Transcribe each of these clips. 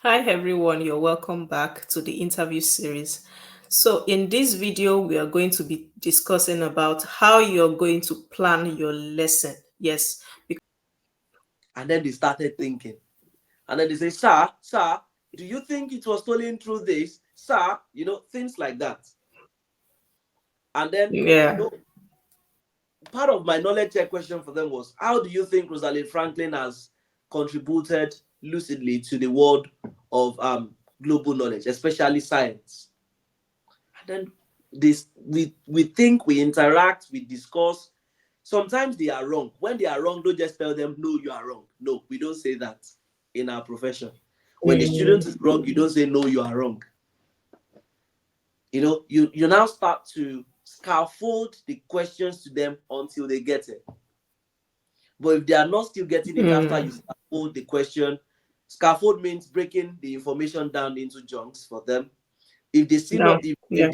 Hi everyone, you're welcome back to the interview series. So in this video, we are going to be discussing about how you're going to plan your lesson. Yes, And then they started thinking. And then they say, sir, do you think it was stolen through this? Sir, things like that. And then, you yeah, know, part of my knowledge check question for them was, how do you think Rosalind Franklin has contributed lucidly to the world of global knowledge, especially science? And then this we think, we interact, we discuss. Sometimes they are wrong. When they are wrong, don't just tell them, no, you are wrong. No, we don't say that in our profession. When the student mm, is wrong, you don't say, no, you are wrong. You now start to scaffold the questions to them until they get it. But if they are not still getting it after you mm, scaffold the question, scaffold means breaking the information down into chunks for them. If they still no, not, yeah,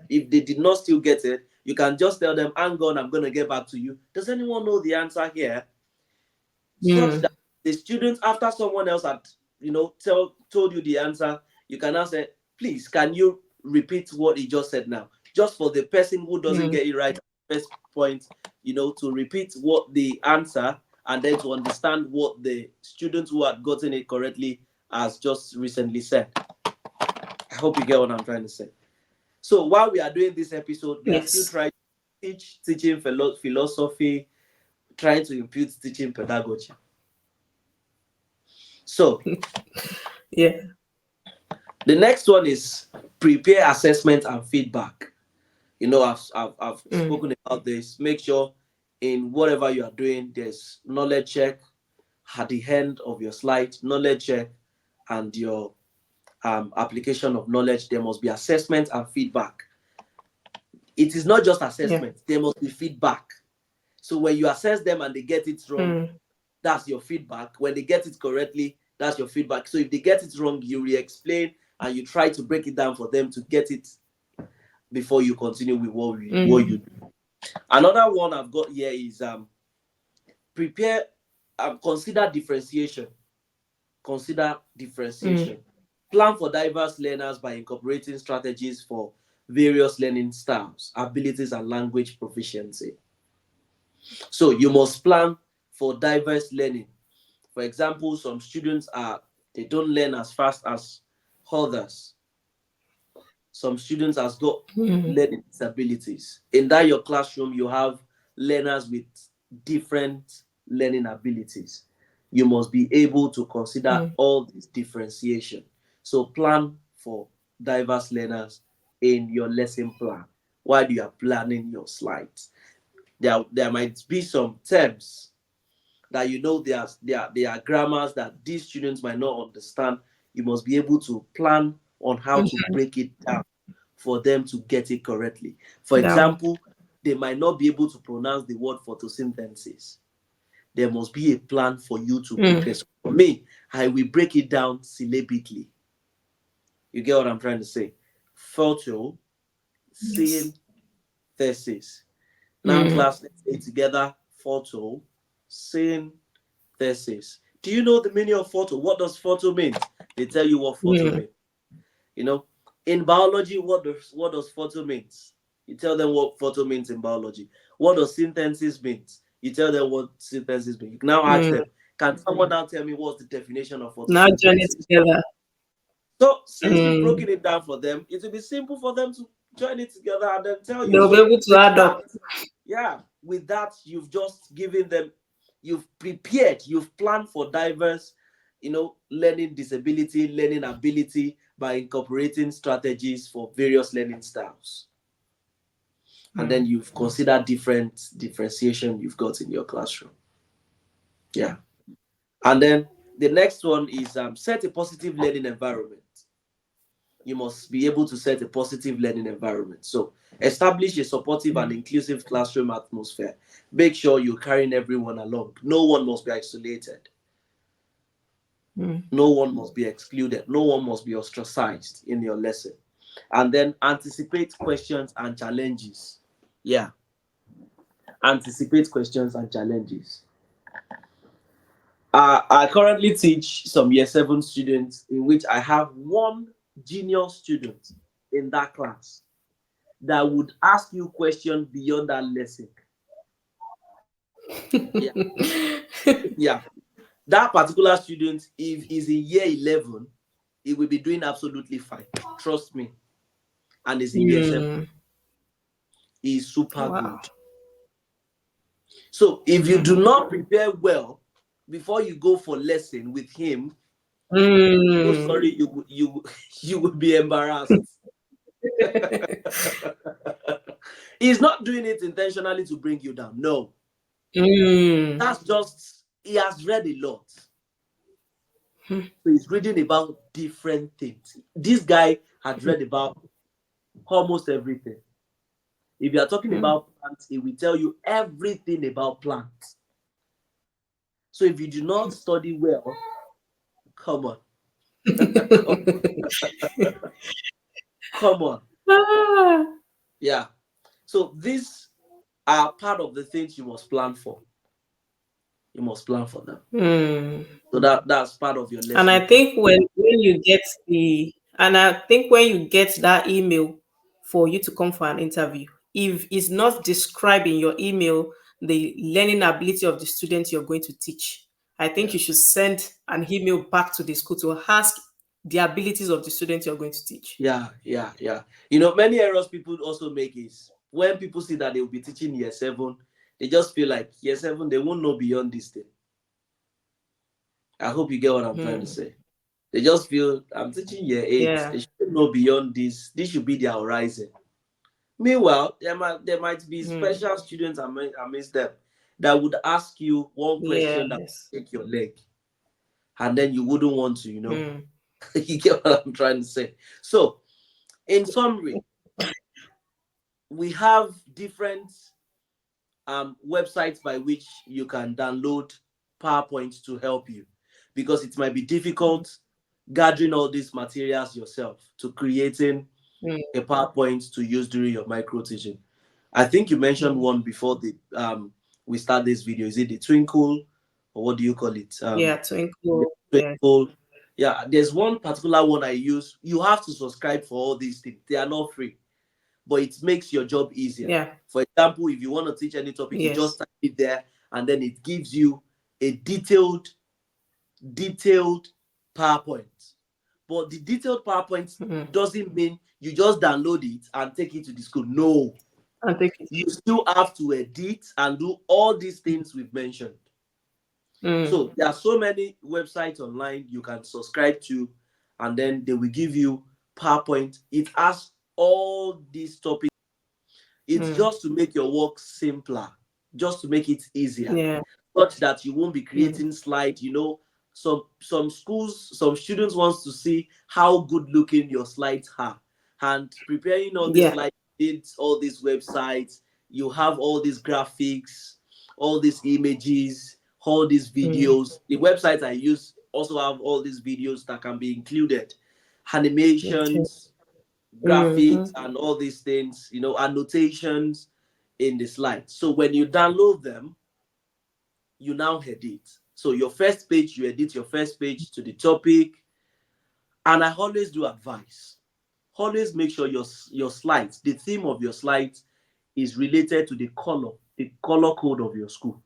if they did not still get it, you can just tell them, hang on, I'm gonna get back to you. Does anyone know the answer here? Such mm, that the students, after someone else had told you the answer, you can now say, please, can you repeat what he just said now, just for the person who doesn't mm, get it right at the first point, to repeat what the answer, and then to understand what the student who had gotten it correctly has just recently said. I hope you get what I'm trying to say. So while we are doing this episode, we are still yes, trying to teach teaching philosophy, trying to impute teaching pedagogy. So yeah, the next one is prepare assessment and feedback. I've mm, spoken about this. Make sure in whatever you are doing, there's knowledge check at the end of your slide, knowledge check, and your application of knowledge. There must be assessment and feedback. It is not just yeah, assessment, there must be feedback. So when you assess them and they get it wrong, mm, that's your feedback. When they get it correctly, that's your feedback. So if they get it wrong, you re-explain and you try to break it down for them to get it before you continue with what you mm, do. Another one I've got here is prepare consider differentiation. Consider mm, differentiation. Plan for diverse learners by incorporating strategies for various learning styles, abilities, and language proficiency. So you must plan for diverse learning. For example, some students they don't learn as fast as others. Some students has got mm, learning disabilities. In that your classroom, you have learners with different learning abilities. You must be able to consider mm, all this differentiation. So plan for diverse learners in your lesson plan while you are planning your slides. There might be some terms that there are grammars that these students might not understand. You must be able to plan on how to mm, break it down for them to get it correctly. For down, example, they might not be able to pronounce the word photosynthesis. There must be a plan for you to mm, prepare. So for me, I will break it down syllabically. You get what I'm trying to say? Photo, yes, synthesis. Now, mm, class, let's say together photo, synthesis. Do you know the meaning of photo? What does photo mean? They tell you what photo mm, means. You know, in biology, what does photo means? You tell them what photo means in biology. What does synthesis means? You tell them what synthesis means. You can now ask mm. them, can someone now tell me what's the definition of Now join it photosynthesis? together. So since you've Mm. broken it down for them, it will be simple for them to join it together and then tell you. They'll be So able to with add that, up. yeah, with that, you've just given them, you've prepared, you've planned for diverse, learning disability, learning ability by incorporating strategies for various learning styles. And then Mm. you've considered different differentiation you've got in your classroom. Yeah. And then the next one is set a positive learning environment. You must be able to set a positive learning environment. So establish a supportive and Mm. inclusive classroom atmosphere. Make sure you're carrying everyone along. No one must be isolated. Mm. No one must be excluded. No one must be ostracized in your lesson. And then anticipate questions and challenges. Yeah, anticipate questions and challenges. I currently teach some year 7 students, in which I have one junior student in that class that would ask you questions beyond that lesson. Yeah, yeah. That particular student, if he's in year 11, he will be doing absolutely fine. Trust me. And he's in year 7. Mm. He's super Wow. good. So if you do not prepare well before you go for lesson with him, so Mm. sorry, you will be embarrassed. He's not doing it intentionally to bring you down. No, Mm. that's just he has read a lot. Mm. So he's reading about different things. This guy had read about almost everything. If you are talking Mm. about plants, he will tell you everything about plants. So if you do not study well, come on, come, come on, Ah. yeah. So these are part of the things you must plan for. You must plan for them. Mm. So that's part of your And lesson I plan. think when you get the and I think when you get that email for you to come for an interview, if it's not described in your email the learning ability of the student you're going to teach, I think Yeah, you should send an email back to the school to ask the abilities of the student you're going to teach. yeah. You know, many errors people also make is when people see that they will be teaching year 7, they just feel like year 7 they won't know beyond this thing. I hope you get what I'm trying to Mm. say. They just feel I'm teaching year 8. Yeah. They should know beyond this. This should be their horizon. Meanwhile, there might be Mm. special students amidst them that would ask you one question that Yes. will take your leg, and then you wouldn't want to, Mm. you get what I'm trying to say. So, in summary, we have different websites by which you can download PowerPoint to help you, because it might be difficult gathering all these materials yourself to creating Mm. a PowerPoint to use during your micro teaching. I think you mentioned Mm. one before the we start this video. Is it the Twinkle, or what do you call it? Yeah, The twinkle. Yeah. Twinkle. Yeah, there's one particular one I use. You have to subscribe for all these things. They are not free, but it makes your job easier. Yeah. For example, if you want to teach any topic, you just Yes. type it there, and then it gives you a detailed PowerPoint. But the detailed PowerPoint Mm. doesn't mean you just download it and take it to the school. No, And take it. you still have to edit and do all these things we've mentioned. Mm. So there are so many websites online you can subscribe to, and then they will give you PowerPoint. It has all these topics. It's Mm. just to make your work simpler, just to make it easier, Yeah. such that you won't be Mm. creating slides. Some schools, some students wants to see how good looking your slides are, and preparing all these Yeah. slides, did all these websites, you have all these graphics, all these images, all these Mm. videos. The websites I use also have all these videos that can be included, Okay. animations, graphics, Mm-hmm. and all these things, annotations in the slides. So when you download them, you now edit. So your first page, you edit your first page to the topic. And I always do advise. Always make sure your slides, the theme of your slides is related to the color code of your school.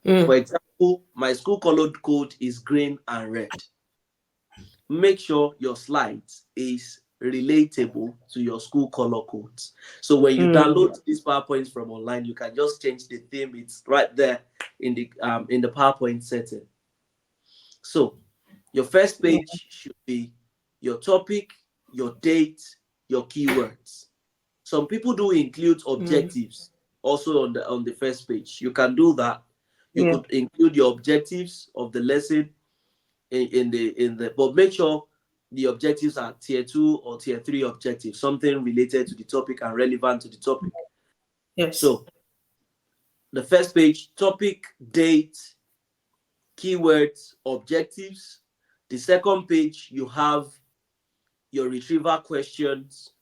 For Mm. example, my school color code is green and red. Make sure your slides is relatable to your school color codes. So when you Mm. download these PowerPoints from online, you can just change the theme. It's right there in the PowerPoint setting. So your first Yeah. page should be your topic, your date, your keywords. Some people do include Mm. objectives also on the first page. You can do that. You Yeah. could include your objectives of the lesson in the but make sure the objectives are tier 2 or tier 3 objectives, something related to the topic and relevant to the topic. Yes. So the first page, topic, date, keywords, objectives. The second page, you have your retrieval questions.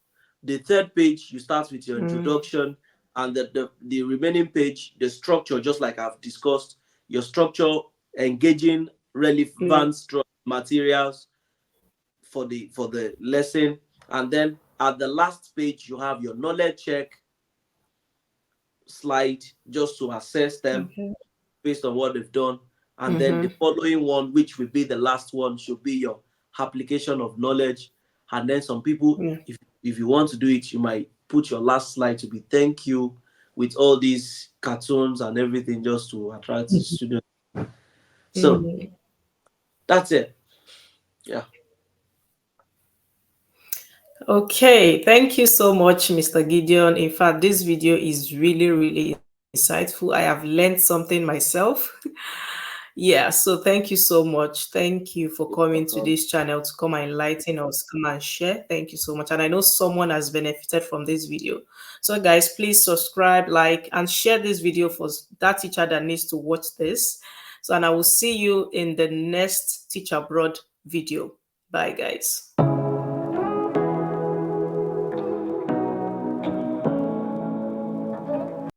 The third page, you start with your Mm. introduction, and the remaining page, the structure, just like I've discussed, your structure, engaging Yeah. relevant materials for the lesson. And then at the last page, you have your knowledge check slide just to assess them Okay. based on what they've done. And then the Mm-hmm. following one, which will be the last one, should be your application of knowledge. And then some people, Yeah. if you want to do it, you might put your last slide to be thank you with all these cartoons and everything just to attract the students. So Mm. that's it. Yeah. Okay, thank you so much, Mr. Gideon. In fact, this video is really, really insightful. I have learned something myself. Yeah, so thank you so much. Thank you for coming to this channel to come and enlighten us, come and share. Thank you so much. And I know someone has benefited from this video. So, guys, please subscribe, like, and share this video for that teacher that needs to watch this. So, and I will see you in the next Teach Abroad video. Bye, guys.